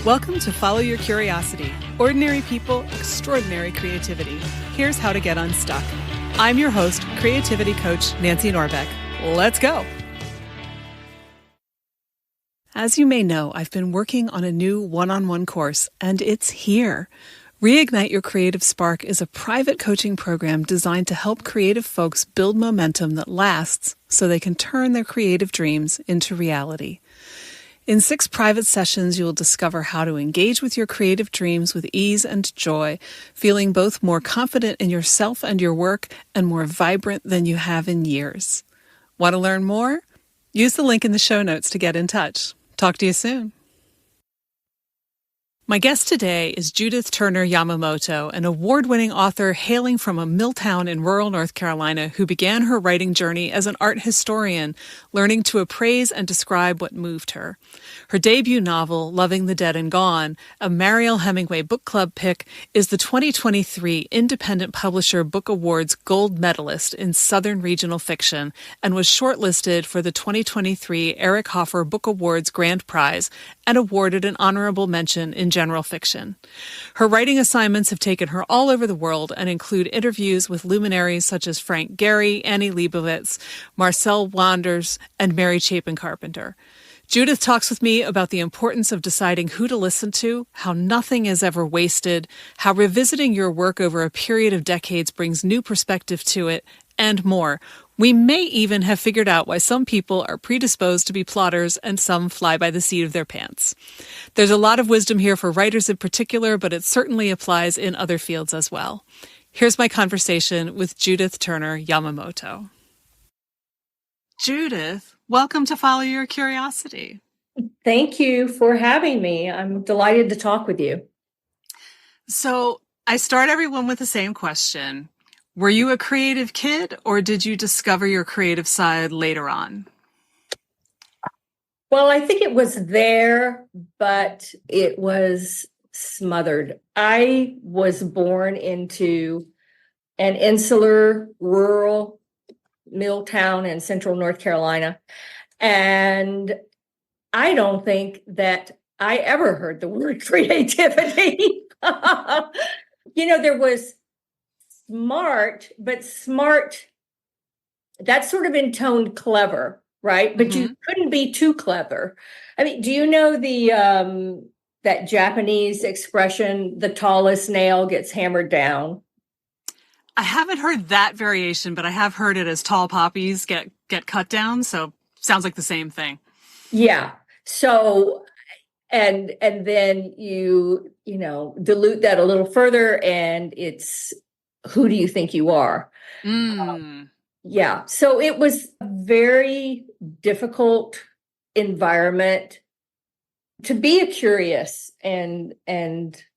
Welcome to Follow Your Curiosity. Ordinary people, extraordinary creativity. Here's how to get unstuck. I'm your host, creativity coach Nancy Norbeck. Let's go. As you may know, I've been working on a new one-on-one course, and it's here. Reignite Your Creative Spark is a private coaching program designed to help creative folks build momentum that lasts so they can turn their creative dreams into reality. In 6 private sessions, you'll discover how to engage with your creative dreams with ease and joy, feeling both more confident in yourself and your work and more vibrant than you have in years. Want to learn more? Use the link in the show notes to get in touch. Talk to you soon. My guest today is Judith Turner-Yamamoto, an award-winning author hailing from a mill town in rural North Carolina who began her writing journey as an art historian, learning to appraise and describe what moved her. Her debut novel, Loving the Dead and Gone, a Mariel Hemingway Book Club pick, is the 2023 Independent Publisher Book Awards Gold Medalist in Southern Regional Fiction and was shortlisted for the 2023 Eric Hoffer Book Awards Grand Prize and awarded an honorable mention in general fiction. Her writing assignments have taken her all over the world and include interviews with luminaries such as Frank Gehry, Leibovitz, Marcel Wanders, and Mary Chapin Carpenter. Judith talks with me about the importance of deciding who to listen to, how nothing is ever wasted, how revisiting your work over a period of decades brings new perspective to it, and more. We may even have figured out why some people are predisposed to be plotters and some fly by the seat of their pants. There's a lot of wisdom here for writers in particular, but it certainly applies in other fields as well. Here's my conversation with Judith Turner-Yamamoto. Judith, welcome to Follow Your Curiosity. Thank you for having me. I'm delighted to talk with you. So I start everyone with the same question. Were you a creative kid, or did you discover your creative side later on? Well, I think it was there, but it was smothered. I was born into an insular, rural mill town in central North Carolina, and I don't think that I ever heard the word creativity. There was smart, but smart, that's sort of intoned clever, right? But you couldn't be too clever. I mean, do you know the that Japanese expression, the tallest nail gets hammered down? I haven't heard that variation, but I have heard it as tall poppies get cut down, so sounds like the same thing. Yeah. So and then you dilute that a little further and it's who do you think you are? Yeah. So it was a very difficult environment to be a curious and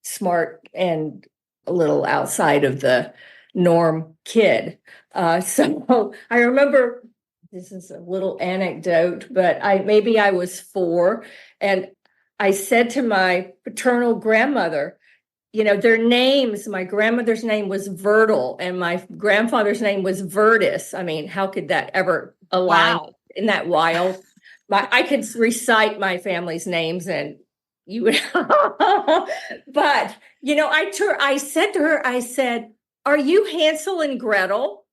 smart and a little outside of the norm kid. So I remember, this is a little anecdote, but I was 4 and I said to my paternal grandmother, their names, my grandmother's name was Vertil and my grandfather's name was Vertus. I mean, how could that ever align? Wow. In that wild? I could recite my family's names and you would, but, I said to her, I said, are you Hansel and Gretel?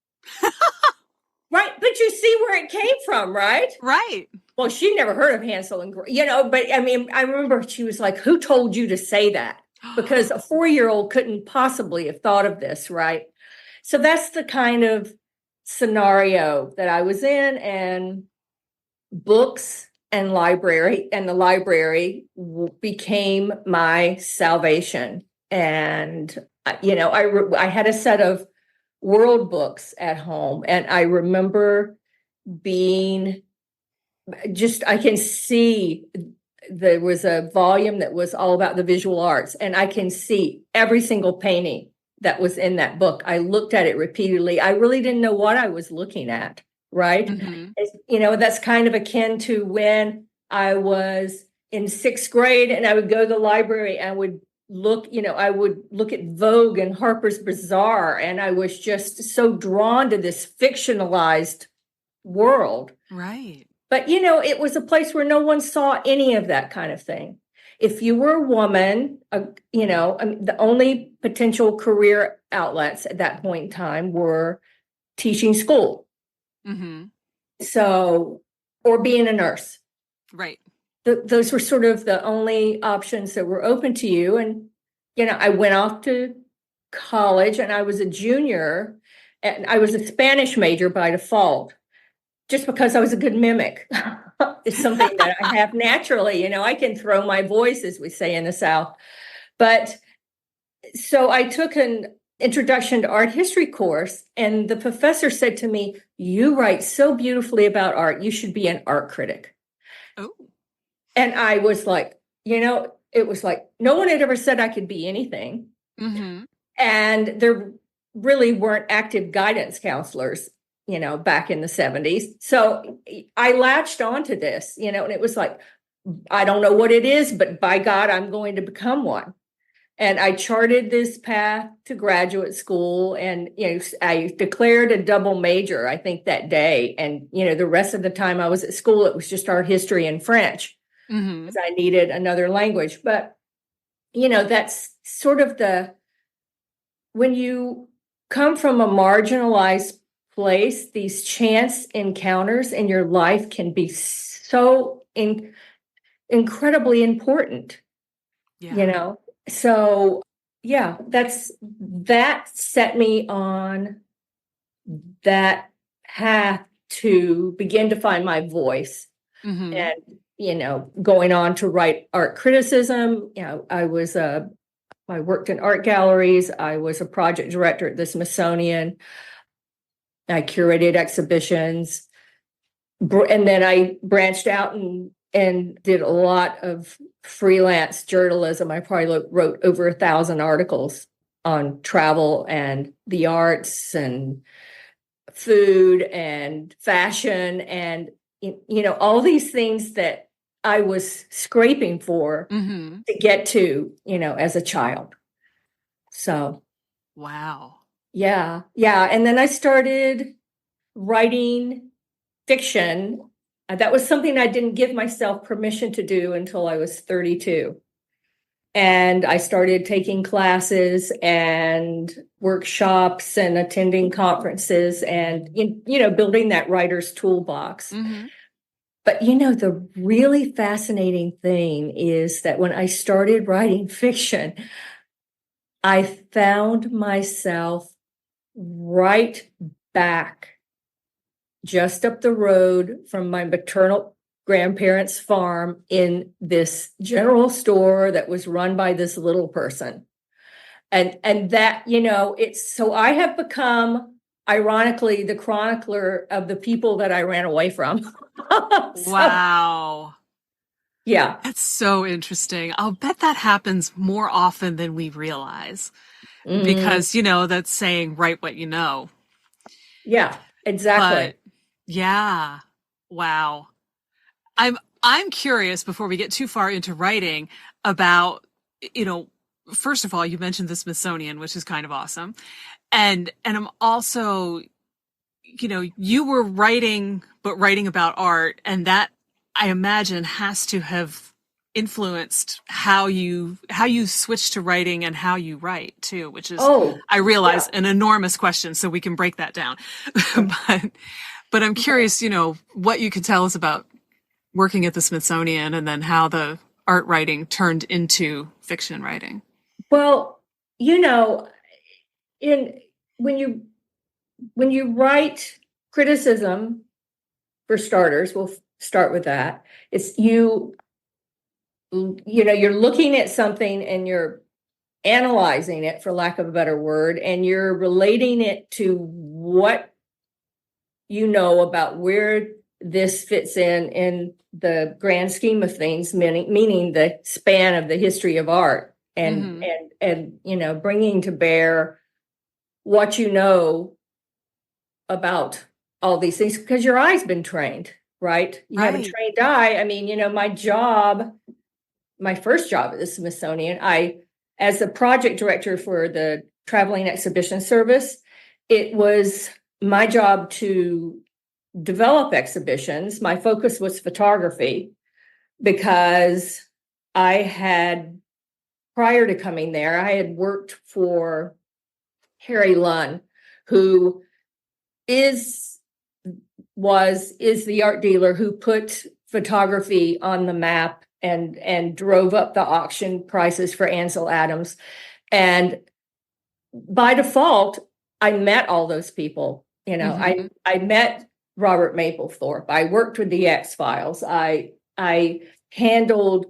Right. But you see where it came from, right? Right. Well, she never heard of Hansel and Gretel, but I mean, I remember she was like, who told you to say that? Because a 4-year-old couldn't possibly have thought of this, right? So that's the kind of scenario that I was in, and books and the library became my salvation. And, I had a set of world books at home, and I remember being I can see there was a volume that was all about the visual arts, and I can see every single painting that was in that book. I looked at it repeatedly. I really didn't know what I was looking at, right? That's kind of akin to when I was in 6th grade and I would go to the library and would look at Vogue and Harper's Bazaar, and I was just so drawn to this fictionalized world. Right. But, it was a place where no one saw any of that kind of thing. if you were a woman, the only potential career outlets at that point in time were teaching school. Mm-hmm. So, or being a nurse. Right. Those were sort of the only options that were open to you. And, I went off to college and I was a junior and I was a Spanish major by default, just because I was a good mimic. It's something that I have naturally, I can throw my voice, as we say in the South. But so I took an introduction to art history course, and the professor said to me, "You write so beautifully about art, you should be an art critic." Oh. And I was like, it was like no one had ever said I could be anything. Mm-hmm. And there really weren't active guidance counselors, back in the 70s. So I latched onto this, and it was like, I don't know what it is, but by God, I'm going to become one. And I charted this path to graduate school, and I declared a double major, I think, that day. And the rest of the time I was at school, it was just art history and French, because I needed another language. But that's sort of when you come from a marginalized place, these chance encounters in your life can be so incredibly important. Yeah. So yeah, that set me on that path to begin to find my voice. Mm-hmm. And going on to write art criticism. I worked in art galleries. I was a project director at the Smithsonian. I curated exhibitions, and then I branched out and did a lot of freelance journalism. I probably wrote over 1,000 articles on travel and the arts and food and fashion and all these things that I was scraping for Mm-hmm. to get to, as a child. So Wow. yeah. And then I started writing fiction. That was something I didn't give myself permission to do until I was 32. And I started taking classes and workshops and attending conferences and, building that writer's toolbox. Mm-hmm. But, the really fascinating thing is that when I started writing fiction, I found myself right back just up the road from my maternal grandparents' farm in this general store that was run by this little person. And that, it's so I have become, ironically, the chronicler of the people that I ran away from. Wow. Yeah. That's so interesting. I'll bet that happens more often than we realize. Because, that's saying write what you know. Yeah, exactly. But yeah. Wow. I'm curious, before we get too far into writing, about, first of all, you mentioned the Smithsonian, which is kind of awesome. And I'm also, you were writing about art, and that, I imagine, has to have influenced how you switch to writing and how you write too, which is, I realize, an enormous question, so we can break that down. But I'm curious, what you could tell us about working at the Smithsonian and then how the art writing turned into fiction writing. Well, when you write criticism, for starters, we'll start with that. It's you're looking at something and you're analyzing it, for lack of a better word, and you're relating it to what about where this fits in the grand scheme of things, meaning the span of the history of art, and bringing to bear what you know about all these things, because your eye's been trained, right? You have a trained eye. I mean, my first job at the Smithsonian, as the project director for the Traveling Exhibition Service, it was my job to develop exhibitions. My focus was photography, because prior to coming there, I had worked for Harry Lunn, who is the art dealer who put photography on the map and drove up the auction prices for Ansel Adams. And by default, I met all those people. I met Robert Mapplethorpe. I worked with the X-Files. I handled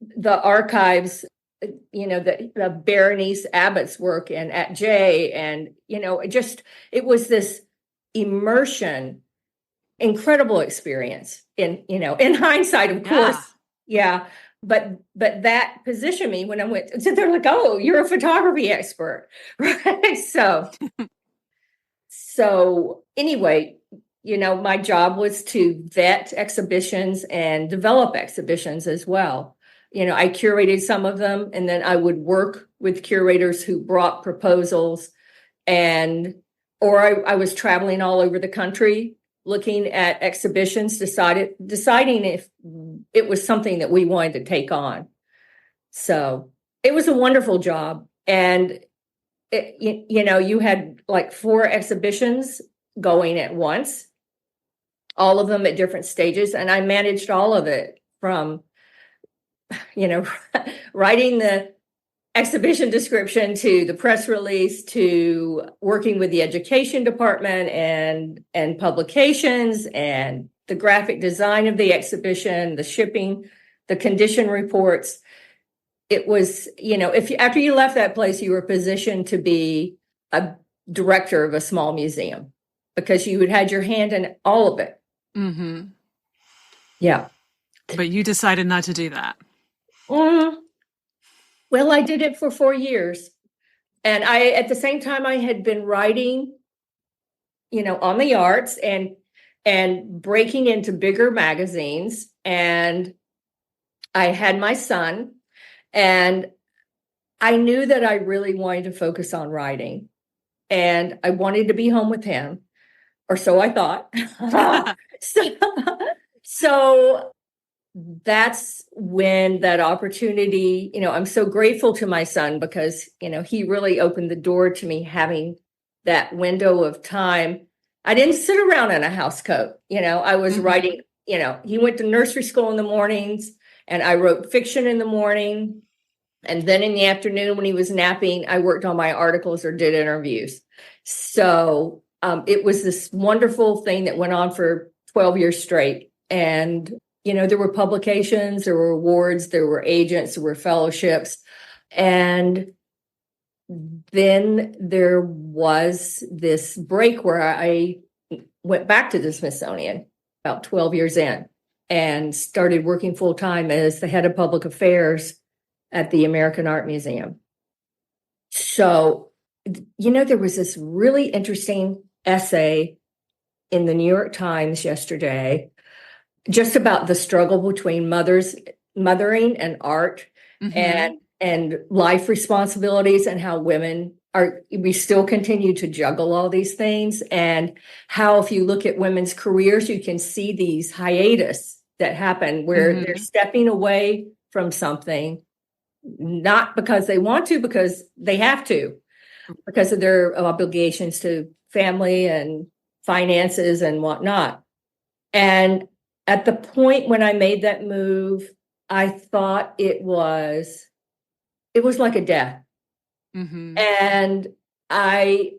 the archives, the Berenice Abbott's work and at J, and it was this immersion, incredible experience. In hindsight, of course, yeah. But that positioned me when I went. So they're like, "Oh, you're a photography expert," right? So anyway, my job was to vet exhibitions and develop exhibitions as well. I curated some of them, and then I would work with curators who brought proposals, or I was traveling all over the country looking at exhibitions, deciding if it was something that we wanted to take on. So it was a wonderful job. And, you had like 4 exhibitions going at once, all of them at different stages. And I managed all of it from, writing the exhibition description to the press release to working with the education department and publications and the graphic design of the exhibition, the shipping, the condition reports. It was, after you left that place, you were positioned to be a director of a small museum because you had your hand in all of it. Mm-hmm. Yeah. But you decided not to do that. Well, I did it for 4 years. And at the same time, I had been writing, on the arts and breaking into bigger magazines. And I had my son, and I knew that I really wanted to focus on writing, and I wanted to be home with him, or so I thought. So that's when that opportunity, I'm so grateful to my son because, he really opened the door to me having that window of time. I didn't sit around in a house coat. I was writing, he went to nursery school in the mornings and I wrote fiction in the morning. And then in the afternoon when he was napping, I worked on my articles or did interviews. So it was this wonderful thing that went on for 12 years straight. And there were publications, there were awards, there were agents, there were fellowships. And then there was this break where I went back to the Smithsonian about 12 years in and started working full time as the head of public affairs at the American Art Museum. So, there was this really interesting essay in the New York Times yesterday just about the struggle between mothering and art and life responsibilities, and how we still continue to juggle all these things, and how if you look at women's careers, you can see these hiatus that happen where they're stepping away from something, not because they want to, because they have to, because of their obligations to family and finances and whatnot. And at the point when I made that move, I thought it was like a death. And I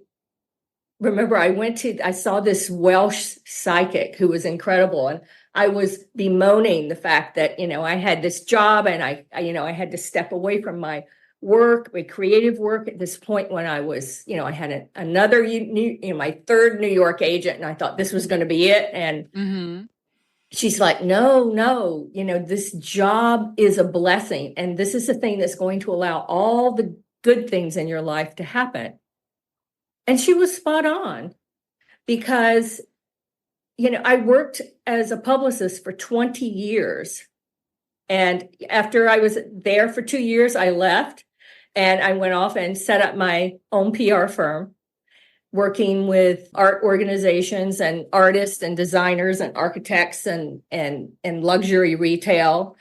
remember I saw this Welsh psychic who was incredible. And I was bemoaning the fact that, I had this job and I had to step away from my work, my creative work at this point when I was, I had another, my third New York agent, and I thought this was going to be it. And she's like, no, this job is a blessing. And this is the thing that's going to allow all the good things in your life to happen. And she was spot on because, I worked as a publicist for 20 years. And after I was there for 2 years, I left and I went off and set up my own PR firm, working with art organizations and artists and designers and architects and luxury retail.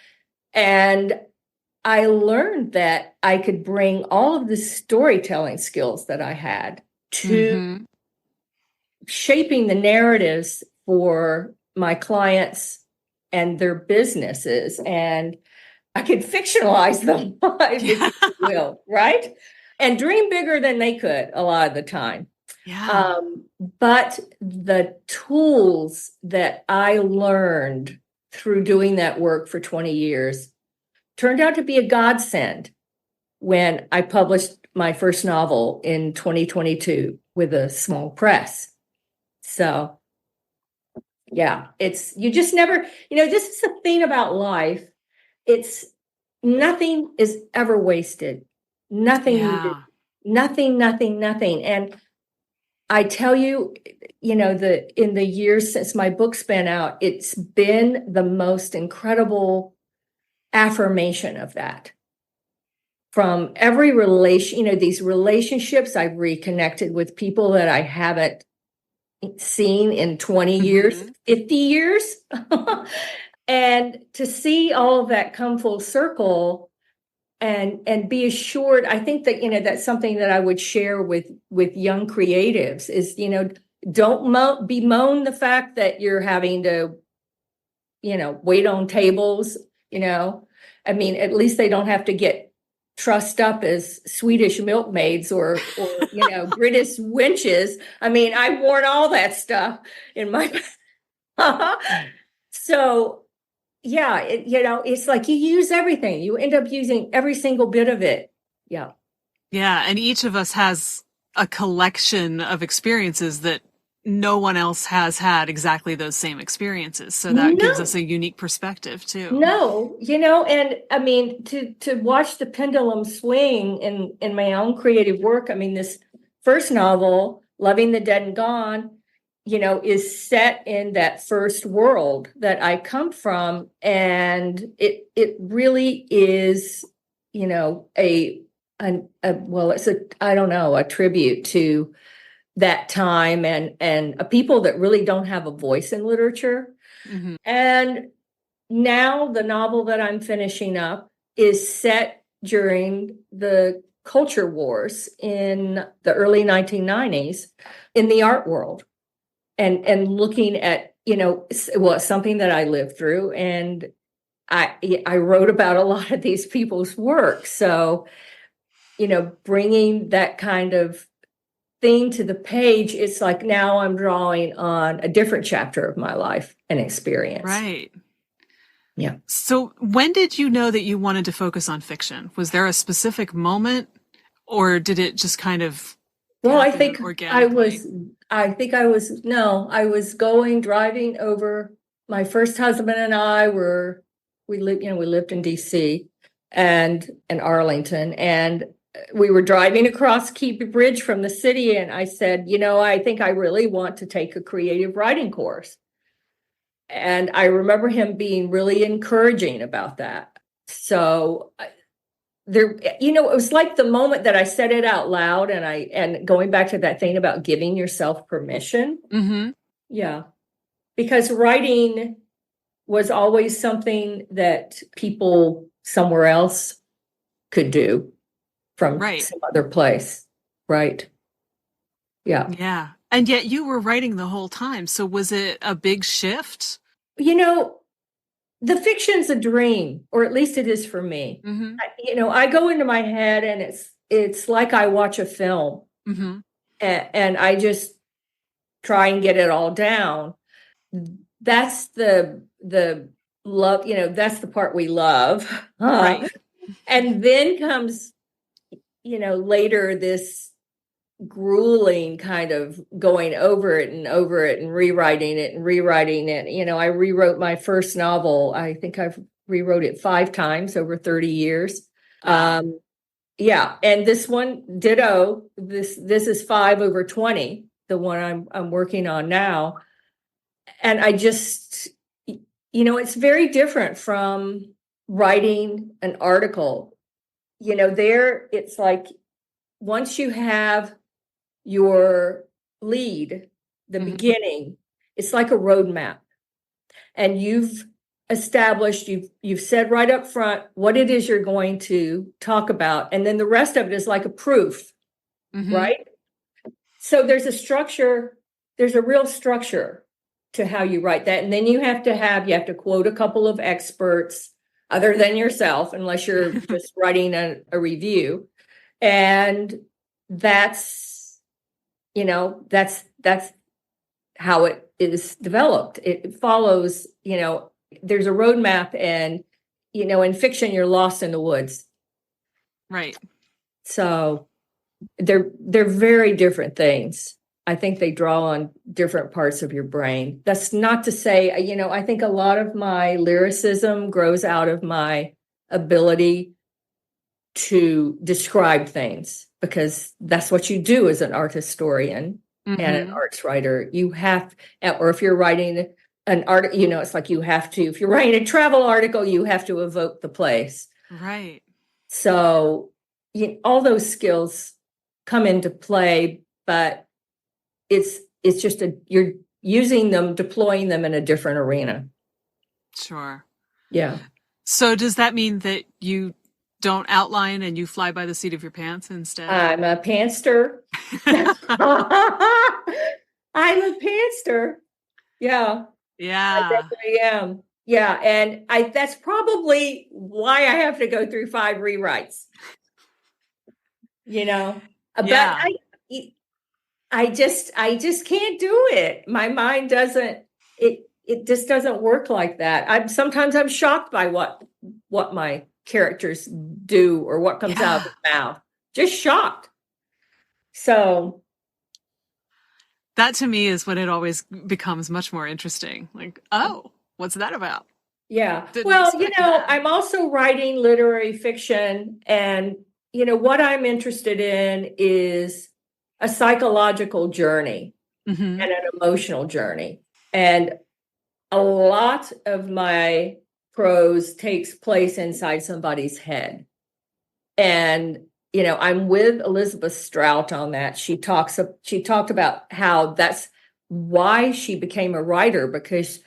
And I learned that I could bring all of the storytelling skills that I had to shaping the narratives for my clients and their businesses. And I could fictionalize them, if you will, right? And dream bigger than they could a lot of the time. Yeah. But the tools that I learned through doing that work for 20 years turned out to be a godsend when I published my first novel in 2022 with a small press. So, yeah, you just never, this is the thing about life. It's nothing is ever wasted. Nothing needed. Nothing. And I tell you, in the years since my book's been out, it's been the most incredible affirmation of that. From every relation, these relationships, I've reconnected with people that I haven't seen in 20 years, 50 years. And to see all of that come full circle and be assured, I think that, that's something that I would share with young creatives is, don't bemoan the fact that you're having to, wait on tables, I mean, at least they don't have to get trussed up as Swedish milkmaids or British wenches. I mean, I've worn all that stuff in my, so yeah, it's like you use everything. You end up using every single bit of it. Yeah. Yeah. And each of us has a collection of experiences that no one else has had exactly those same experiences. So that gives us a unique perspective too. No, and I mean, to watch the pendulum swing in my own creative work. I mean, this first novel, Loving the Dead and Gone, is set in that first world that I come from. And it really is, a tribute to that time and a people that really don't have a voice in literature. And now the novel that I'm finishing up is set during the culture wars in the early 1990s in the art world. And looking at, something that I lived through, and I wrote about a lot of these people's work. So, bringing that kind of thing to the page, it's like now I'm drawing on a different chapter of my life and experience. Right. Yeah. So when did you know that you wanted to focus on fiction? Was there a specific moment, or did it just kind of I think I was driving over. My first husband and I we lived in DC and in Arlington, and we were driving across Keep Bridge from the city. And I said, I think I really want to take a creative writing course. And I remember him being really encouraging about that. So there, it was like the moment that I said it out loud, and going back to that thing about giving yourself permission. Yeah. Because writing was always something that people somewhere else could do from some other place. Right. Yeah. Yeah. And yet you were writing the whole time. So was it a big shift? The fiction's a dream, or at least it is for me. I go into my head and it's like I watch a film and I just try and get it all down. That's the love, that's the part we love. Right. And then comes, later this grueling kind of going over it and rewriting it. I rewrote my first novel. I think I've rewrote it 5 times over 30 years. Yeah. And this one, ditto, this is 5 over 20, the one I'm working on now. And I just, it's very different from writing an article. There it's like, once you have your lead, the beginning, it's like a roadmap. And you've established, you've said right up front what it is you're going to talk about, and then the rest of it is like a proof, right? So there's a structure, there's a real structure to how you write that. And then you have to quote a couple of experts other than yourself, unless you're just writing a review. And that's how it is developed. It follows, there's a roadmap, and, in fiction, you're lost in the woods. Right. So they're very different things. I think they draw on different parts of your brain. That's not to say, I think a lot of my lyricism grows out of my ability to describe things, because that's what you do as an art historian and an arts writer. You have, or if you're writing an art, it's like you have to, if you're writing a travel article, you have to evoke the place. Right. So all those skills come into play, but it's just you're using them, deploying them in a different arena. Sure. Yeah. So does that mean that you don't outline and you fly by the seat of your pants instead? I'm a pantster. I'm a pantster. Yeah. Yeah. I definitely am. Yeah. And that's probably why I have to go through 5 rewrites. But I just can't do it. My mind doesn't, it just doesn't work like that. Sometimes I'm shocked by what my characters do or what comes out of their mouth. Just shocked. So that to me is when it always becomes much more interesting. Like, oh, what's that about? Yeah. Well, I'm also writing literary fiction, and what I'm interested in is a psychological journey and an emotional journey. And a lot of my prose takes place inside somebody's head. And, I'm with Elizabeth Strout on that. She talked about how that's why she became a writer, because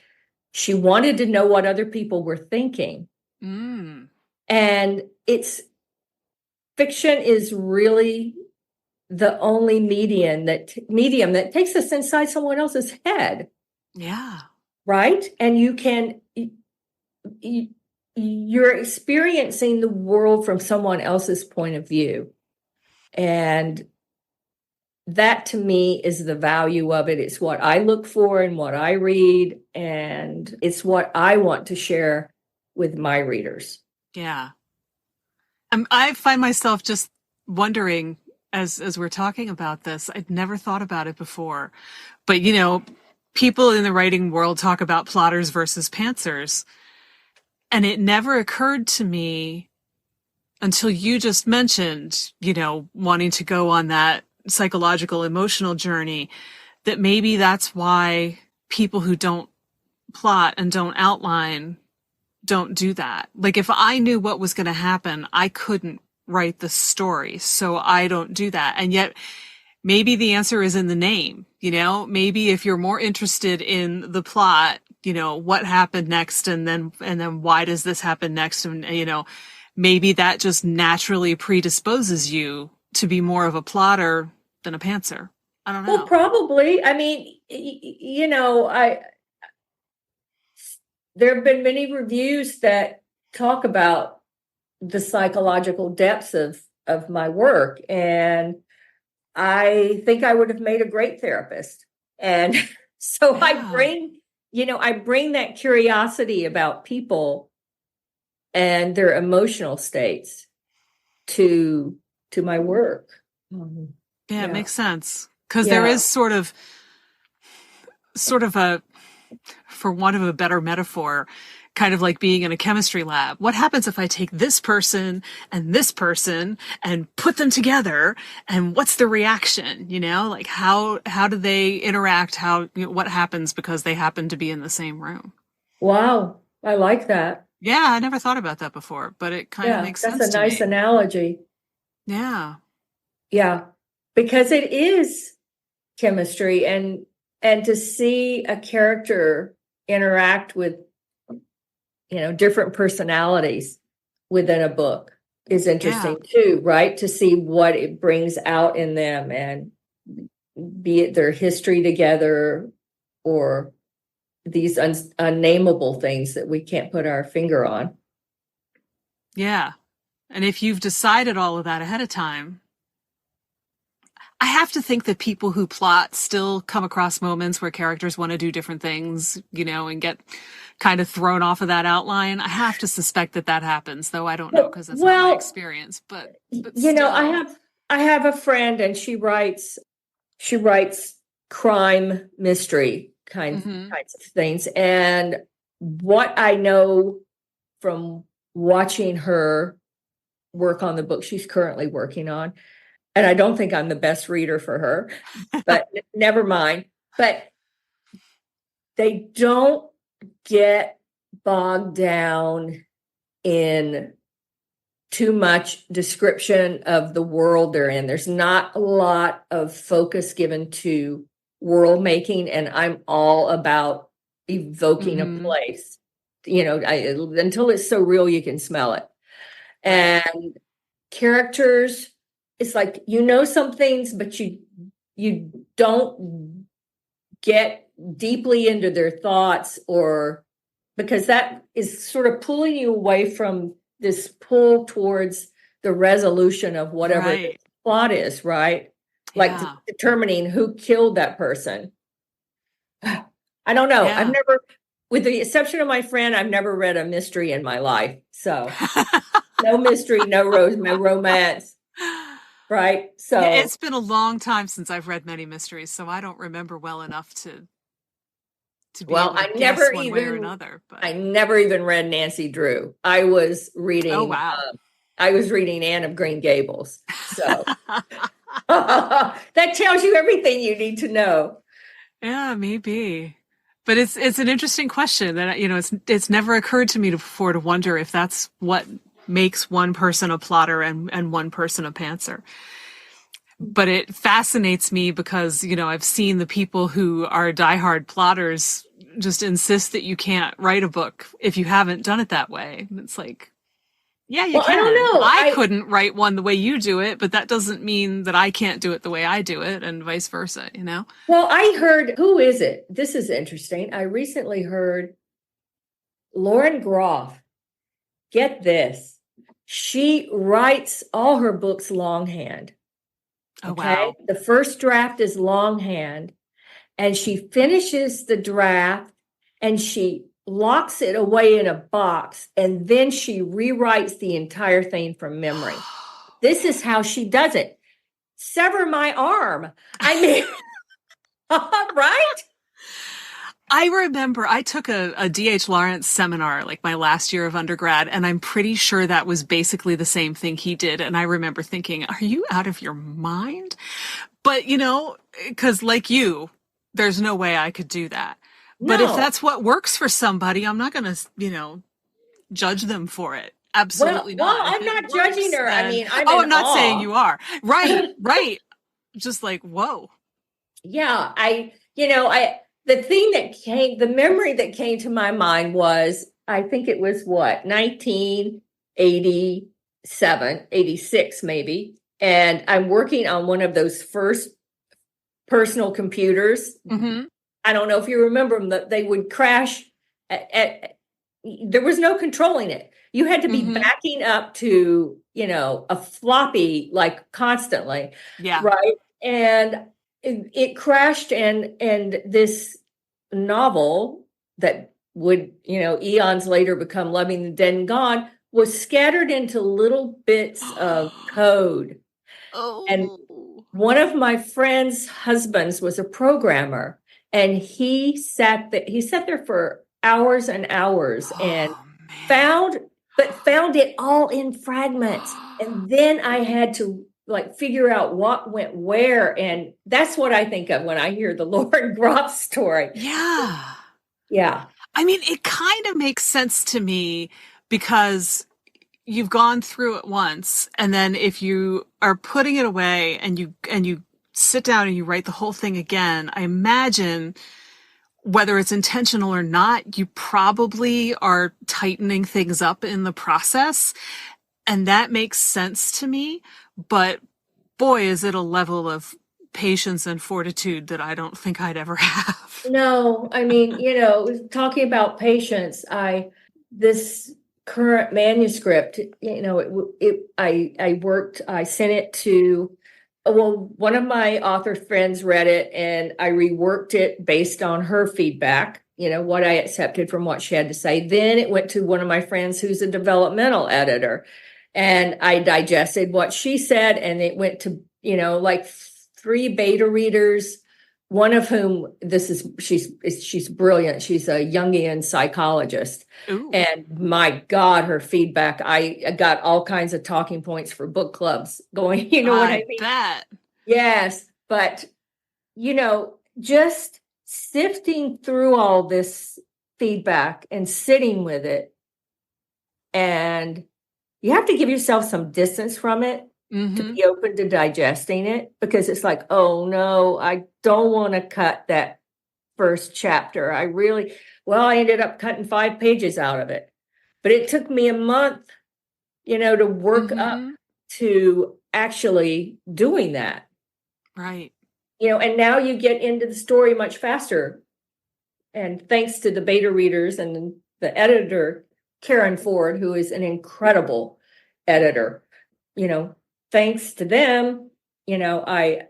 she wanted to know what other people were thinking. And fiction is really the only medium that takes us inside someone else's head. Yeah. Right? And you're experiencing the world from someone else's point of view. And that to me is the value of it. It's what I look for and what I read, and it's what I want to share with my readers. Yeah. I find myself just wondering as we're talking about this, I'd never thought about it before, but people in the writing world talk about plotters versus pantsers. And it never occurred to me until you just mentioned, wanting to go on that psychological, emotional journey, that maybe that's why people who don't plot and don't outline don't do that. Like, if I knew what was going to happen, I couldn't write the story. So I don't do that. And yet maybe the answer is in the name. Maybe if you're more interested in the plot, what happened next, and then why does this happen next? And, maybe that just naturally predisposes you to be more of a plotter than a pantser. I don't know. Well, probably. I mean, there have been many reviews that talk about the psychological depths of my work. And I think I would have made a great therapist. And so I bring that curiosity about people and their emotional states to my work. Yeah, it makes sense. Because there is sort of a, for want of a better metaphor, kind of like being in a chemistry lab. What happens if I take this person and put them together, and what's the reaction? Like how do they interact? What happens because they happen to be in the same room? Wow, I like that. Yeah, I never thought about that before, but it kind of makes sense to me. That's a nice analogy. Yeah. Yeah, because it is chemistry, and to see a character interact with different personalities within a book is interesting too, right? To see what it brings out in them, and be it their history together or these unnameable things that we can't put our finger on. Yeah. And if you've decided all of that ahead of time, I have to think that people who plot still come across moments where characters want to do different things, and get kind of thrown off of that outline. I have to suspect that happens, though I don't know because that's not my experience. But still. I have a friend, and she writes crime mystery kinds of things. And what I know from watching her work on the book she's currently working on, and I don't think I'm the best reader for her, but never mind. But they don't get bogged down in too much description of the world they're in. There's not a lot of focus given to world making, and I'm all about evoking a place, until it's so real you can smell it. And characters, it's like, some things, but you don't get deeply into their thoughts, or because that is sort of pulling you away from this pull towards the resolution of whatever the plot is, right? Like determining who killed that person. I don't know. I've never, with the exception of my friend, I've never read a mystery in my life. So no mystery, no romance. Right. So it's been a long time since I've read many mysteries, so I don't remember well enough to be able to guess one way or another. But I never even read Nancy Drew. I was reading. Oh wow! I was reading Anne of Green Gables. So that tells you everything you need to know. Yeah, maybe. But it's an interesting question that it's never occurred to me before to wonder if that's what makes one person a plotter and one person a pantser. But it fascinates me because, I've seen the people who are diehard plotters just insist that you can't write a book if you haven't done it that way. And it's like, yeah, you can. I don't know. I couldn't write one the way you do it, but that doesn't mean that I can't do it the way I do it, and vice versa, Well, I heard, who is it? This is interesting. I recently heard Lauren Groff. Get this. She writes all her books longhand. Oh, wow. The first draft is longhand, and she finishes the draft and she locks it away in a box, and then she rewrites the entire thing from memory. This is how she does it. Sever my arm. I mean, right? I remember I took a D.H. Lawrence seminar, like my last year of undergrad, and I'm pretty sure that was basically the same thing he did. And I remember thinking, are you out of your mind? But, because like you, there's no way I could do that. No. But if that's what works for somebody, I'm not going to, judge them for it. Absolutely not. Well, I'm not judging her. Then, I mean, I'm not saying you are. Right, right. Just like, whoa. Yeah, the memory that came to my mind was, I think it was 1987, 86 maybe. And I'm working on one of those first personal computers. Mm-hmm. I don't know if you remember them, that they would crash there was no controlling it. You had to be backing up to, a floppy, like constantly. Yeah. Right. And it crashed, and this novel that would, eons later become Loving the Dead and Gone was scattered into little bits of code. Oh. And one of my friend's husbands was a programmer, and he sat there for hours and hours and found it all in fragments. And then I had to figure out what went where. And that's what I think of when I hear the Lauren Groff story. Yeah. Yeah. I mean, it kind of makes sense to me because you've gone through it once, and then if you are putting it away and you sit down and you write the whole thing again, I imagine whether it's intentional or not, you probably are tightening things up in the process. And that makes sense to me. But boy, is it a level of patience and fortitude that I don't think I'd ever have. No, I mean, talking about patience, this current manuscript, I sent it to, well, one of my author friends read it and I reworked it based on her feedback, what I accepted from what she had to say. Then it went to one of my friends who's a developmental editor, and I digested what she said, and it went to, like 3 beta readers, one of whom she's brilliant. She's a Jungian psychologist. Ooh. And my God, her feedback, I got all kinds of talking points for book clubs going, what I mean? Bet. Yes. But, just sifting through all this feedback and sitting with it, and you have to give yourself some distance from it. Mm-hmm. To be open to digesting it, because it's like, oh no, I don't want to cut that first chapter. I ended up cutting 5 pages out of it, but it took me a month, to work up to actually doing that. Right. And now you get into the story much faster. And thanks to the beta readers and the editor, Karen Ford, who is an incredible editor, thanks to them, I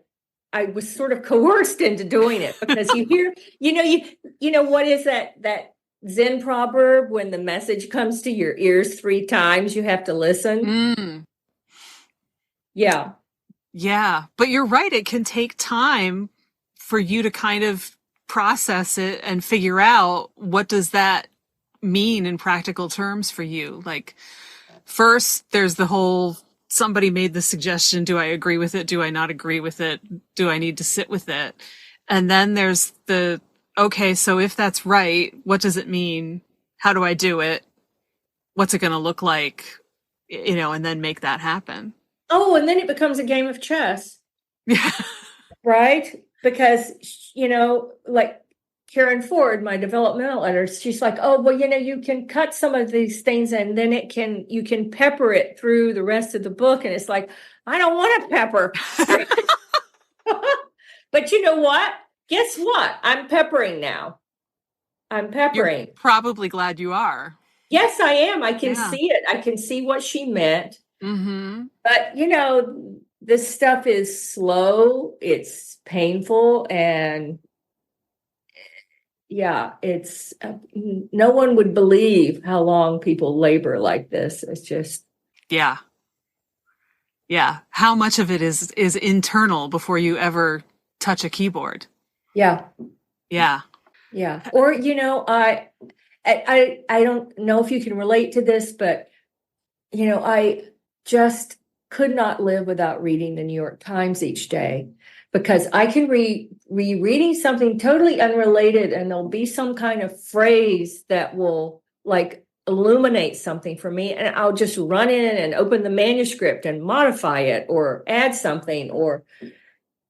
was sort of coerced into doing it, because you hear, what is that Zen proverb? When the message comes to your ears 3 times, you have to listen. Mm. Yeah. Yeah. But you're right. It can take time for you to kind of process it and figure out, what does that mean in practical terms for you? Like, first, there's the whole, somebody made the suggestion. Do I agree with it? Do I not agree with it? Do I need to sit with it? And then there's the, okay, so if that's right, what does it mean? How do I do it? What's it going to look like? And then make that happen. Oh, and then it becomes a game of chess. Yeah. Right? Because, like Karen Ford, my developmental editor, she's like, oh, well, you can cut some of these things and then you can pepper it through the rest of the book. And it's like, I don't want to pepper. But you know what? Guess what? I'm peppering now. I'm peppering. You're probably glad you are. Yes, I am. I can see it. I can see what she meant. Mm-hmm. But, this stuff is slow. It's painful. And yeah, it's no one would believe how long people labor like this. It's just. Yeah. How much of it is internal before you ever touch a keyboard? Yeah. Or, I don't know if you can relate to this, but, I just could not live without reading the New York Times each day, because I can reading something totally unrelated, and there'll be some kind of phrase that will like illuminate something for me, and I'll just run in and open the manuscript and modify it or add something, or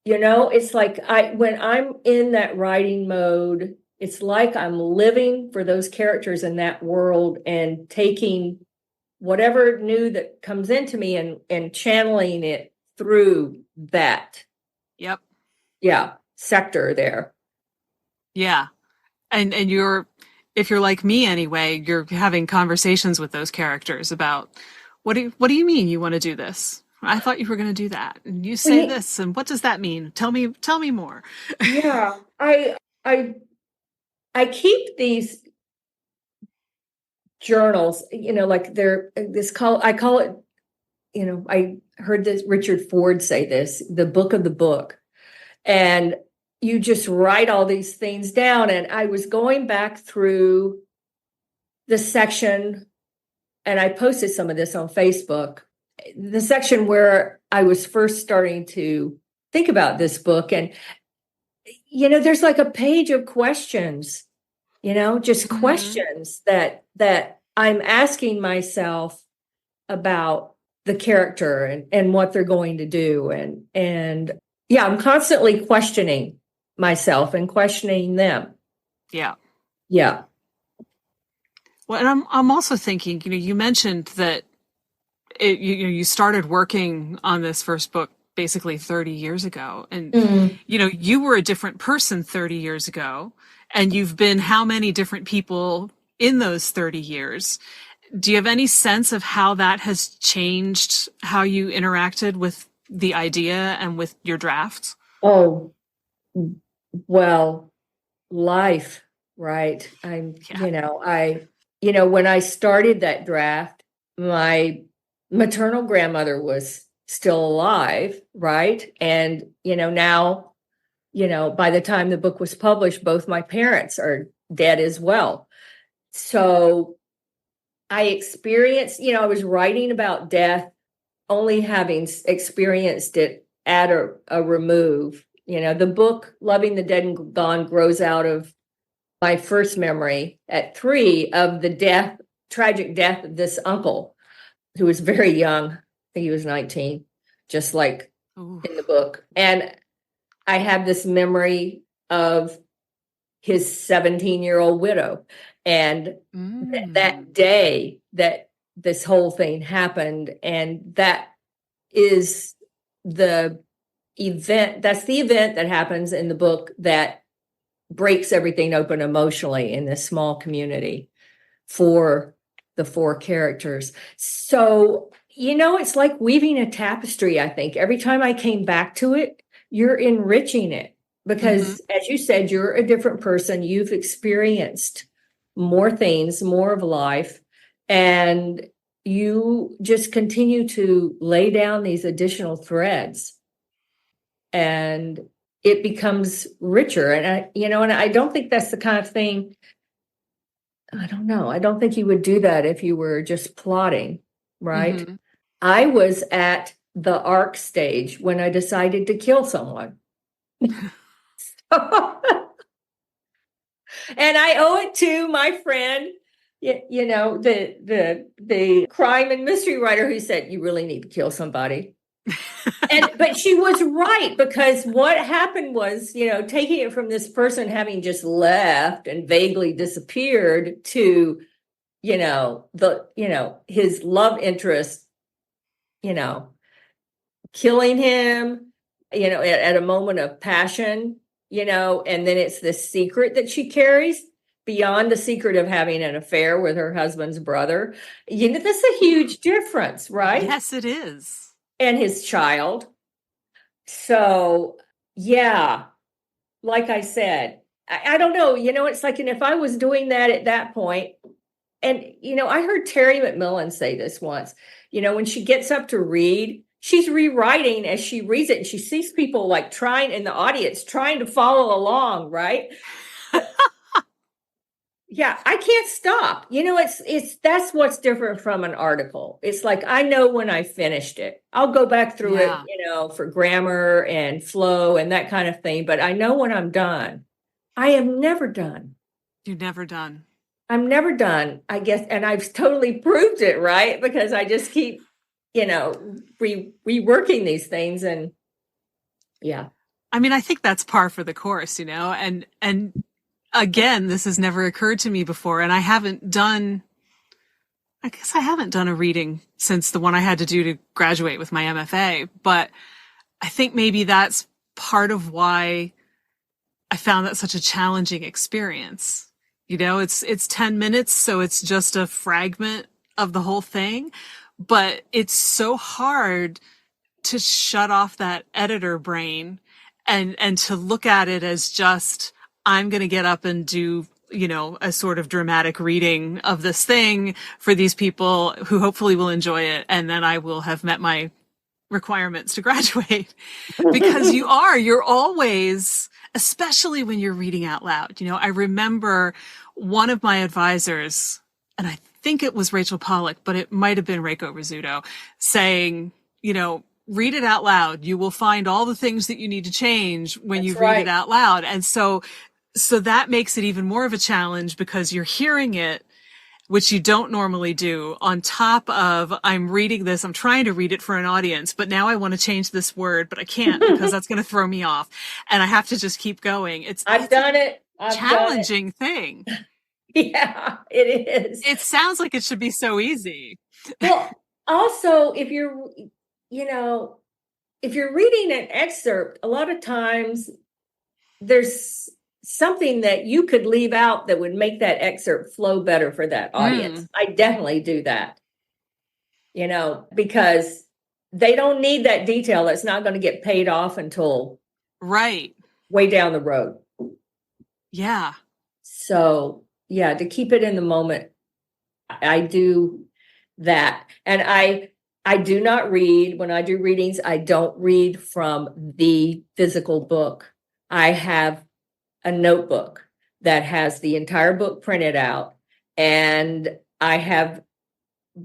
it's like when I'm in that writing mode, it's like I'm living for those characters in that world and taking whatever new that comes into me and channeling it through that. Yep. Yeah. Sector there. Yeah. And if you're like me anyway, you're having conversations with those characters about, what do you mean you want to do this? I thought you were going to do that. And you say this, and what does that mean? Tell me more. Yeah. I keep these journals, like I call it, I heard this Richard Ford say this, the book of the book. And you just write all these things down. And I was going back through the section, and I posted some of this on Facebook, the section where I was first starting to think about this book. And, there's like a page of questions, just questions that I'm asking myself about the character and what they're going to do. And yeah, I'm constantly questioning myself and questioning them. Yeah. Yeah. Well, and I'm also thinking, you mentioned that you started working on this first book basically 30 years ago. And, you were a different person 30 years ago, and you've been how many different people in those 30 years? Do you have any sense of how that has changed how you interacted with the idea and with your drafts? Oh, well, life, right? When I started that draft, my maternal grandmother was still alive, right? And, now, by the time the book was published, both my parents are dead as well. So I experienced, I was writing about death, only having experienced it at a remove. The book, Loving the Dead and Gone, grows out of my first memory at 3 of the tragic death of this uncle who was very young. I think he was 19, just like in the book. And I have this memory of his 17-year-old widow. And that day that this whole thing happened, and that is the event, that's the event that happens in the book that breaks everything open emotionally in this small community for the 4 characters. So, it's like weaving a tapestry, I think. Every time I came back to it, you're enriching it because, as you said, you're a different person. You've experienced more things, more of life, and you just continue to lay down these additional threads, and it becomes richer. And I don't think that's the kind of thing. I don't know. I don't think you would do that if you were just plotting, right? I was at the arc stage when I decided to kill someone. And I owe it to my friend, the crime and mystery writer who said, you really need to kill somebody. But she was right, because what happened was, taking it from this person having just left and vaguely disappeared to, his love interest, killing him, at a moment of passion, and then it's this secret that she carries beyond the secret of having an affair with her husband's brother. That's a huge difference, right? Yes, it is. And his child. So, yeah, like I said, I don't know, it's like, and if I was doing that at that point, and, I heard Terry McMillan say this once, when she gets up to read, she's rewriting as she reads it, and she sees people like trying in the audience, trying to follow along, right? Yeah, I can't stop. That's what's different from an article. It's like, I know when I finished it. I'll go back through it, for grammar and flow and that kind of thing. But I know when I'm done. I am never done. You're never done. I'm never done, I guess. And I've totally proved it, right? Because I just keep, reworking these things. And yeah. I mean, I think that's par for the course, and again, this has never occurred to me before, and I haven't done a reading since the one I had to do to graduate with my MFA, but I think maybe that's part of why I found that such a challenging experience. It's 10 minutes, so it's just a fragment of the whole thing, but it's so hard to shut off that editor brain and to look at it as just, I'm going to get up and do, a sort of dramatic reading of this thing for these people who hopefully will enjoy it. And then I will have met my requirements to graduate. Because you're always, especially when you're reading out loud. I remember one of my advisors, and I think it was Rachel Pollack, but it might have been Reiko Rizzuto, saying, read it out loud. You will find all the things that you need to change when you read it out loud. And so that makes it even more of a challenge, because you're hearing it, which you don't normally do, on top of, I'm reading this, I'm trying to read it for an audience, but now I want to change this word, but I can't because that's going to throw me off. And I have to just keep going. I've done it. I've done it. challenging thing. Yeah, it is. It sounds like it should be so easy. Well, also, if you're, you know, if you're reading an excerpt, a lot of times there's something that you could leave out that would make that excerpt flow better for that audience. I definitely do that, because they don't need that detail that's not going to get paid off until Right. way down the road. Yeah. So, yeah, to keep it in the moment, I do that. And I do not read, when I do readings, I don't read from the physical book. I have a notebook that has the entire book printed out, and I have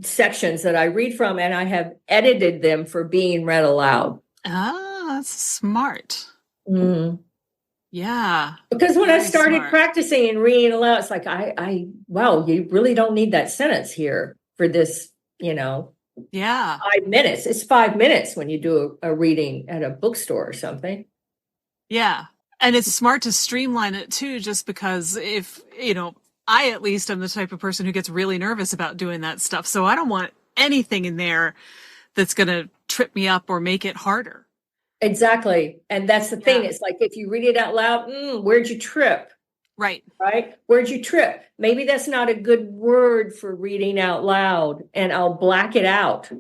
sections that I read from, and I have edited them for being read aloud. Ah, that's smart. Mm. Yeah. Because when I started smart. practicing and reading aloud, it's like, wow, you really don't need that sentence here for this, Yeah. 5 minutes. It's 5 minutes when you do a reading at a bookstore or something. Yeah. And it's smart to streamline it too, just because if, I at least am the type of person who gets really nervous about doing that stuff. So I don't want anything in there that's going to trip me up or make it harder. Exactly. And that's the thing. It's like, if you read it out loud, where'd you trip? Right. Right? Where'd you trip? Maybe that's not a good word for reading out loud, and I'll black it out.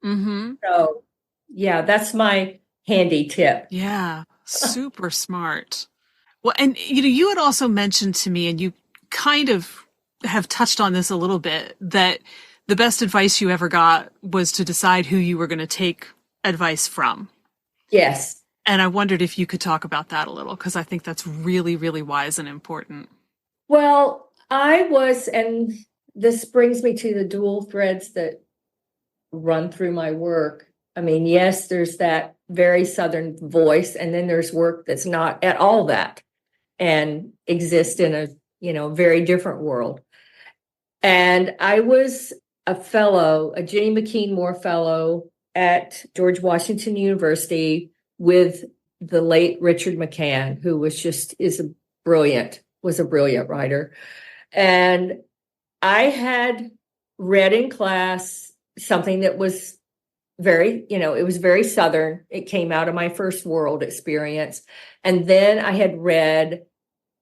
Mm-hmm. So, yeah, that's my handy tip. Yeah. Super smart. Well, and you had also mentioned to me, and you kind of have touched on this a little bit, that the best advice you ever got was to decide who you were going to take advice from. Yes. And I wondered if you could talk about that a little, because I think that's really, really wise and important. Well, and this brings me to the dual threads that run through my work. I mean, yes, there's that very Southern voice, and then there's work that's not at all that and exists in a, very different world. And I was a fellow, a Jenny McKean Moore fellow at George Washington University with the late Richard McCann, who was a brilliant writer. And I had read in class something that was very, it was very Southern. It came out of my first world experience. And then I had read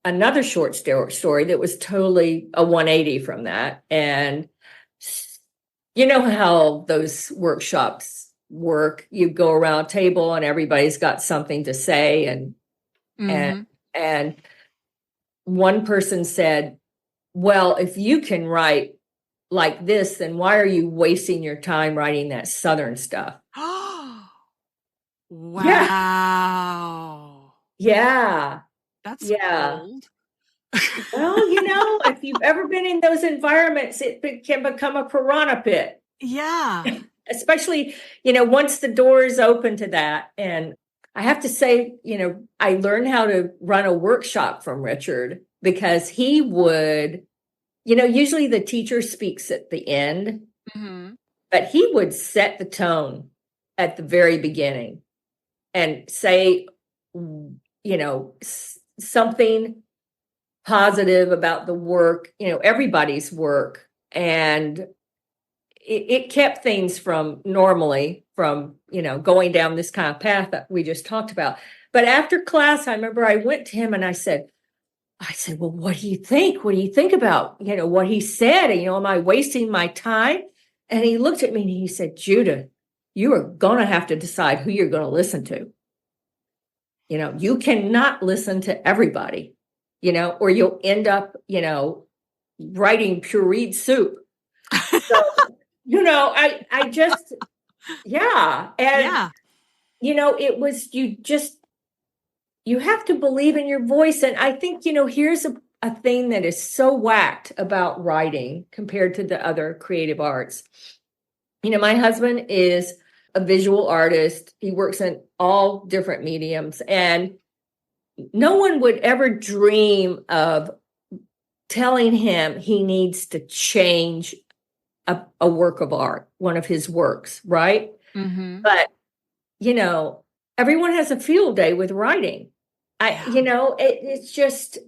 another short story that was totally a 180 from that. And you know how those workshops work. You go around a table and everybody's got something to say. And one person said, well, if you can write like this, then why are you wasting your time writing that Southern stuff? Wow. Yeah. That's bold. Well, if you've ever been in those environments, it can become a piranha pit. Yeah. Especially, once the door is open to that. And I have to say, I learned how to run a workshop from Richard, because he would, usually the teacher speaks at the end, but he would set the tone at the very beginning and say, something positive about the work, everybody's work. And it kept things from going down this kind of path that we just talked about. But after class, I remember I went to him and I said, well, what do you think? What do you think about, what he said? And, am I wasting my time? And he looked at me and he said, Judith, you are going to have to decide who you're going to listen to. You cannot listen to everybody, or you'll end up, writing pureed soup. So, I just, yeah. And, it was, you have to believe in your voice. And I think, here's a thing that is so whacked about writing compared to the other creative arts. My husband is a visual artist. He works in all different mediums, and no one would ever dream of telling him he needs to change a work of art, one of his works, right? But, everyone has a field day with writing. It's just,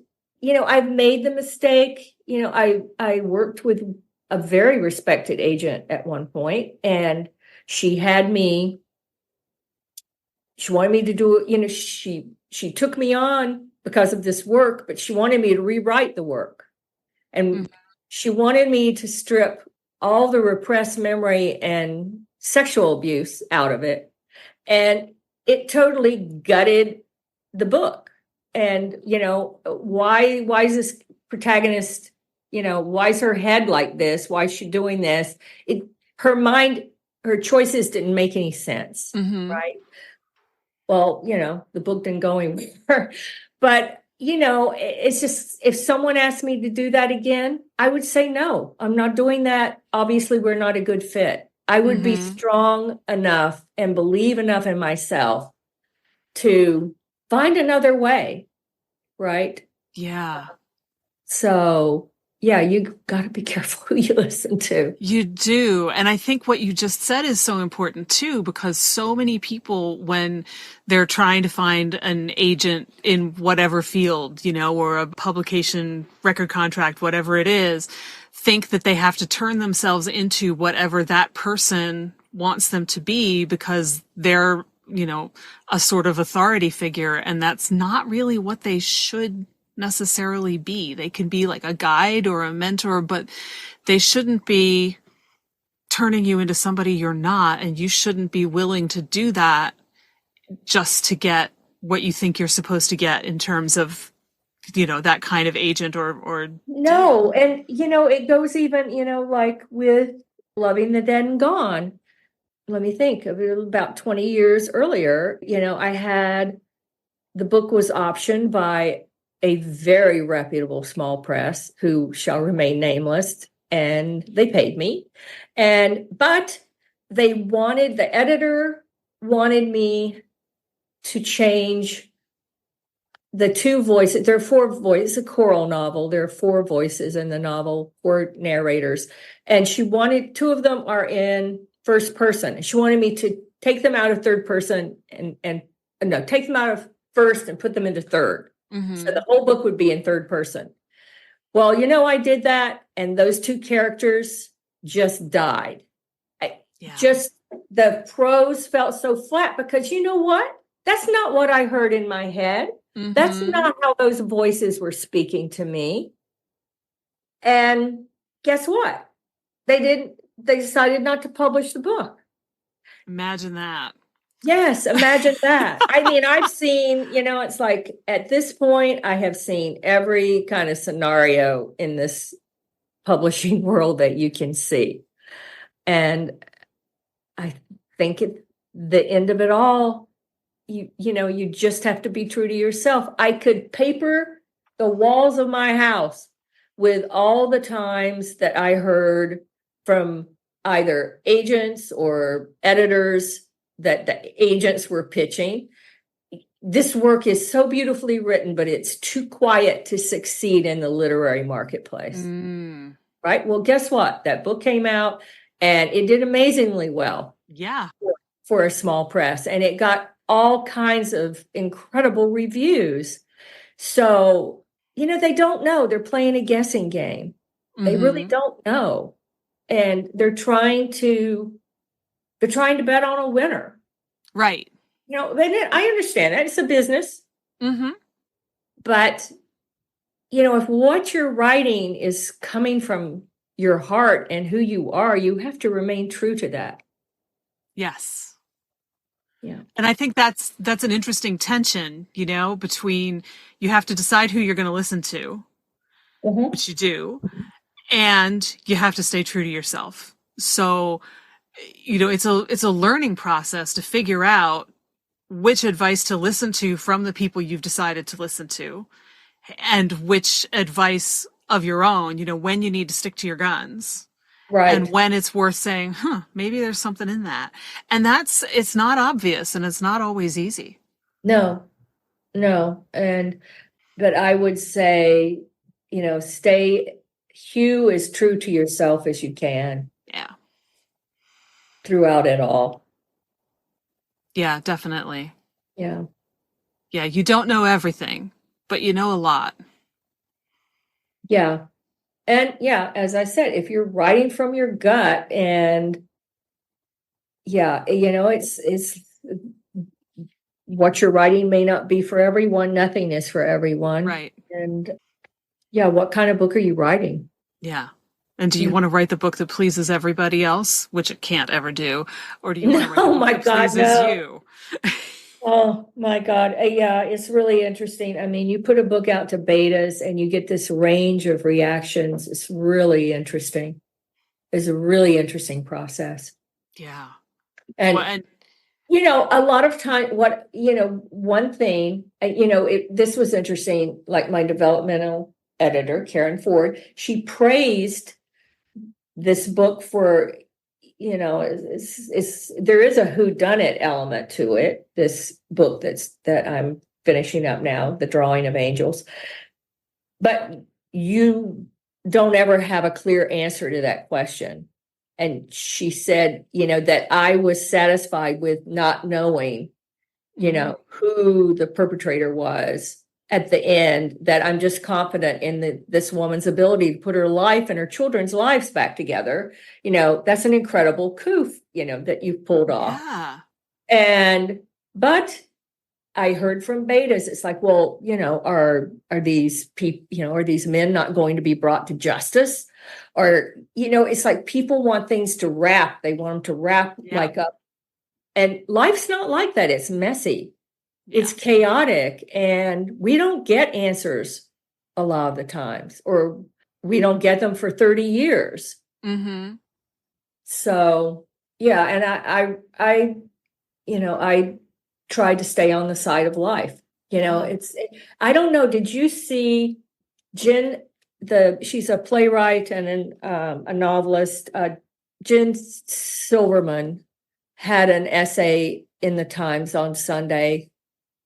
I've made the mistake. I worked with a very respected agent at one point, and she wanted me to do it. She took me on because of this work, but she wanted me to rewrite the work. And she wanted me to strip all the repressed memory and sexual abuse out of it. And it totally gutted the book. And, why is this protagonist, why is her head like this? Why is she doing this? Her mind, her choices didn't make any sense, right? Well, the book didn't go anywhere. But, it's just, if someone asked me to do that again, I would say no, I'm not doing that. Obviously, we're not a good fit. I would be strong enough and believe enough in myself to find another way, right? Yeah. So, yeah, you got to be careful who you listen to. You do. And I think what you just said is so important too, because so many people, when they're trying to find an agent in whatever field, or a publication record contract, whatever it is, think that they have to turn themselves into whatever that person wants them to be because they're, a sort of authority figure. And that's not really what they should necessarily be. They can be like a guide or a mentor, but they shouldn't be turning you into somebody you're not, and you shouldn't be willing to do that just to get what you think you're supposed to get in terms of that kind of agent or no. And it goes even like with Loving the Dead and Gone. Let me think. About 20 years earlier, the book was optioned by a very reputable small press who shall remain nameless, and they paid me. But the editor wanted me to change the two voices. There are four voices, a choral novel. There are four voices in the novel, four narrators. And she wanted, two of them are in first person. She wanted me to take them out of third person take them out of first and put them into third. So the whole book would be in third person. Well, I did that, and those two characters just died. Just the prose felt so flat because you know what? That's not what I heard in my head. That's not how those voices were speaking to me. And guess what? They decided not to publish the book. Imagine that. Yes, imagine that. I mean, I've seen, it's like at this point, I have seen every kind of scenario in this publishing world that you can see. And I think at the end of it all, you just have to be true to yourself. I could paper the walls of my house with all the times that I heard from either agents or editors that the agents were pitching. This work is so beautifully written, but it's too quiet to succeed in the literary marketplace. Right? Well, guess what? That book came out and it did amazingly well. Yeah. For a small press. And it got all kinds of incredible reviews. So, they don't know. They're playing a guessing game. They really don't know. And they're trying to bet on a winner. Right. I understand that. It's a business. But, if what you're writing is coming from your heart and who you are, you have to remain true to that. Yes. Yeah. And I think that's an interesting tension, between you have to decide who you're going to listen to, which you do, and you have to stay true to yourself. So, it's a learning process to figure out which advice to listen to from the people you've decided to listen to, and which advice of your own, when you need to stick to your guns. Right. And when it's worth saying, maybe there's something in that. And it's not obvious, and it's not always easy. No. But I would say, stay hew as true to yourself as you can. Yeah. Throughout it all. Yeah, definitely. Yeah. Yeah, you don't know everything, but you know a lot. Yeah. And yeah, as I said, if you're writing from your gut and yeah, it's what you're writing may not be for everyone. Nothing is for everyone. Right. And yeah, what kind of book are you writing? Yeah. And do you Yeah. want to write the book that pleases everybody else, which it can't ever do, or do you want to write the No, book my that God, pleases no. you? Oh my God. Yeah, it's really interesting. I mean, you put a book out to betas and you get this range of reactions. It's really interesting. It's a really interesting process. Yeah. Well, And, and a lot of time, one thing, this was interesting, like my developmental editor, Karen Ford, she praised this book for, there is a whodunit element to it. This book that I'm finishing up now, The Drawing of Angels, but you don't ever have a clear answer to that question. And she said, that I was satisfied with not knowing, who the perpetrator was at the end, that I'm just confident in this woman's ability to put her life and her children's lives back together. That's an incredible coup, that you've pulled off. yeah. But I heard from betas, it's like, well, are these people, are these men not going to be brought to justice? Or, it's like people want things to wrap. They want them to wrap like up. And life's not like that. It's messy. It's chaotic. And we don't get answers a lot of the times, or we don't get them for 30 years. Mm-hmm. So, yeah. And I tried to stay on the side of life. I don't know. Did you see Jen, she's a playwright and a novelist. Jen Silverman had an essay in the Times on Sunday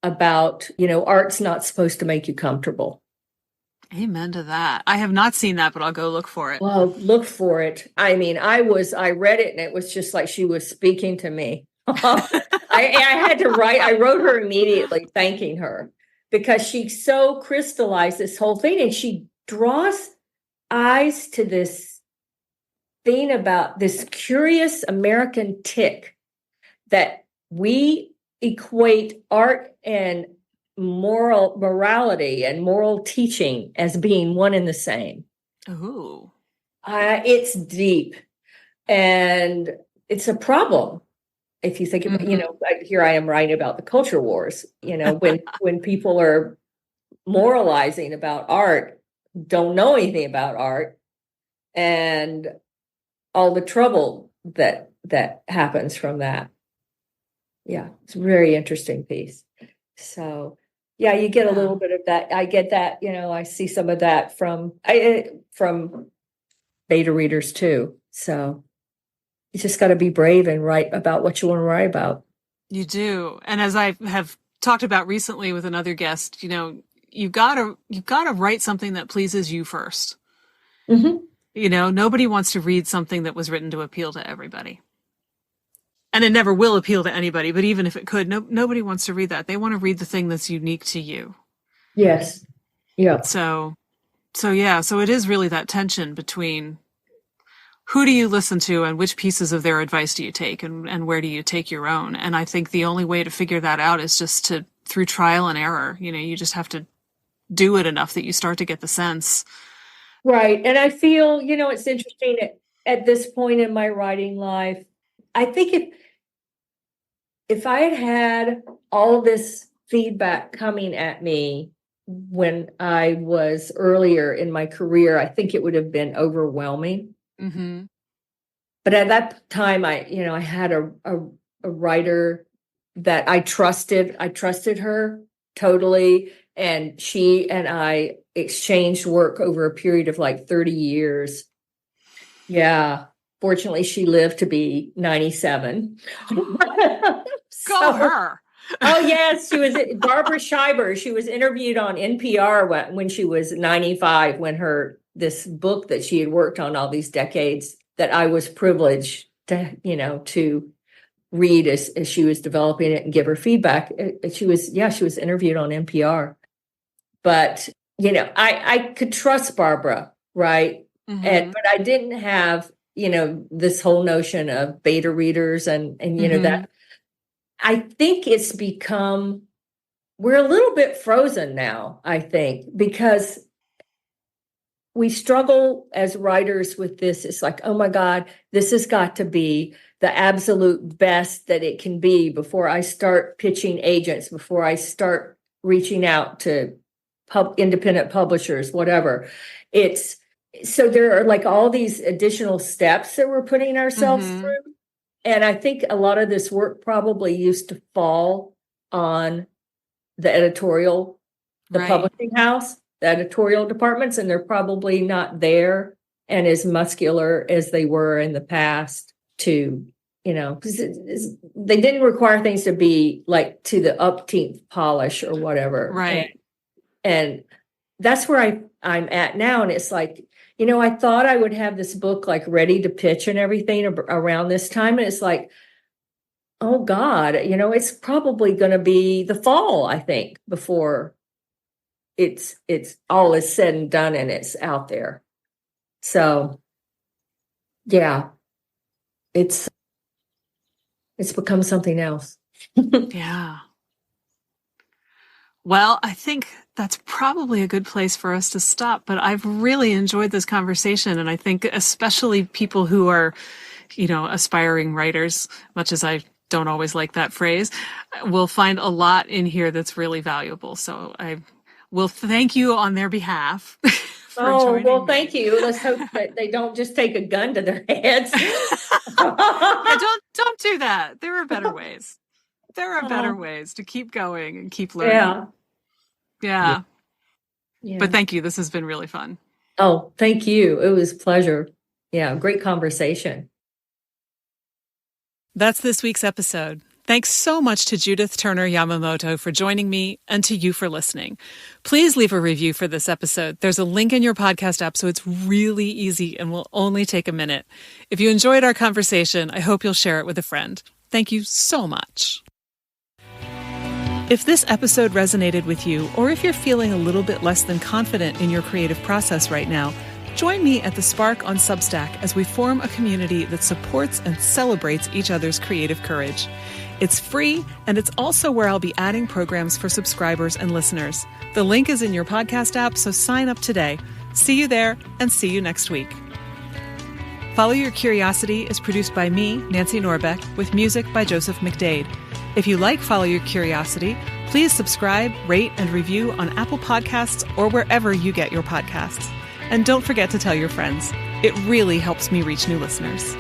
about, art's not supposed to make you comfortable. Amen to that. I have not seen that, but I'll go look for it. Well, look for it. I mean, I read it and it was just like she was speaking to me. I wrote her immediately thanking her because she so crystallized this whole thing, and she draws eyes to this thing about this curious American tick that we equate art and morality and moral teaching as being one and the same. Ooh. It's deep, and it's a problem. If you think about, here I am writing about the culture wars, when people are moralizing about art, don't know anything about art, and all the trouble that happens from that. Yeah, it's a very interesting piece. So, yeah, you get a little bit of that. I get that, I see some of that from beta readers too. So you just got to be brave and write about what you want to write about. You do. And as I have talked about recently with another guest, you've got to write something that pleases you first. Mm-hmm. Nobody wants to read something that was written to appeal to everybody. And it never will appeal to anybody, but even if it could, nobody wants to read that. They want to read the thing that's unique to you. Yes. Yeah. So it is really that tension between who do you listen to and which pieces of their advice do you take, and where do you take your own? And I think the only way to figure that out is just through trial and error. You just have to do it enough that you start to get the sense. Right. And I feel, it's interesting at this point in my writing life, I think if I had all this feedback coming at me when I was earlier in my career, I think it would have been overwhelming. Mm-hmm. But at that time, I had a writer that I trusted. I trusted her totally. And she and I exchanged work over a period of like 30 years. Yeah. Fortunately, she lived to be 97. Go her. Oh, yes. She was Barbara Schreiber. She was interviewed on NPR when she was 95, when this book that she had worked on all these decades that I was privileged to read as she was developing it and give her feedback. She was interviewed on NPR. But I could trust Barbara, right? But I didn't have, this whole notion of beta readers and that. I think it's become, we're a little bit frozen now, I think, because we struggle as writers with this. It's like, oh my God, this has got to be the absolute best that it can be before I start pitching agents, before I start reaching out to independent publishers, whatever. So there are like all these additional steps that we're putting ourselves through. And I think a lot of this work probably used to fall on the editorial, the publishing house, the editorial departments, and they're probably not there and as muscular as they were in the past to, because they didn't require things to be like to the upteenth polish or whatever. Right. And that's where I'm at now. And it's like, I thought I would have this book like ready to pitch and everything around this time. And it's like, oh God, it's probably going to be the fall, I think, before it's all is said and done and it's out there. So yeah, it's become something else. Yeah. Well, I think that's probably a good place for us to stop, but I've really enjoyed this conversation. And I think especially people who are, aspiring writers, much as I don't always like that phrase, will find a lot in here that's really valuable. So I will thank you on their behalf. Thank you. Let's hope that they don't just take a gun to their heads. Yeah, don't do that. There are better ways. There are better ways to keep going and keep learning. Yeah. But thank you. This has been really fun. Oh, thank you. It was a pleasure. Yeah, great conversation. That's this week's episode. Thanks so much to Judith Turner-Yamamoto for joining me and to you for listening. Please leave a review for this episode. There's a link in your podcast app, so it's really easy and will only take a minute. If you enjoyed our conversation, I hope you'll share it with a friend. Thank you so much. If this episode resonated with you, or if you're feeling a little bit less than confident in your creative process right now, join me at The Spark on Substack as we form a community that supports and celebrates each other's creative courage. It's free, and it's also where I'll be adding programs for subscribers and listeners. The link is in your podcast app, so sign up today. See you there, and see you next week. Follow Your Curiosity is produced by me, Nancy Norbeck, with music by Joseph McDade. If you like Follow Your Curiosity, please subscribe, rate, and review on Apple Podcasts or wherever you get your podcasts. And don't forget to tell your friends. It really helps me reach new listeners.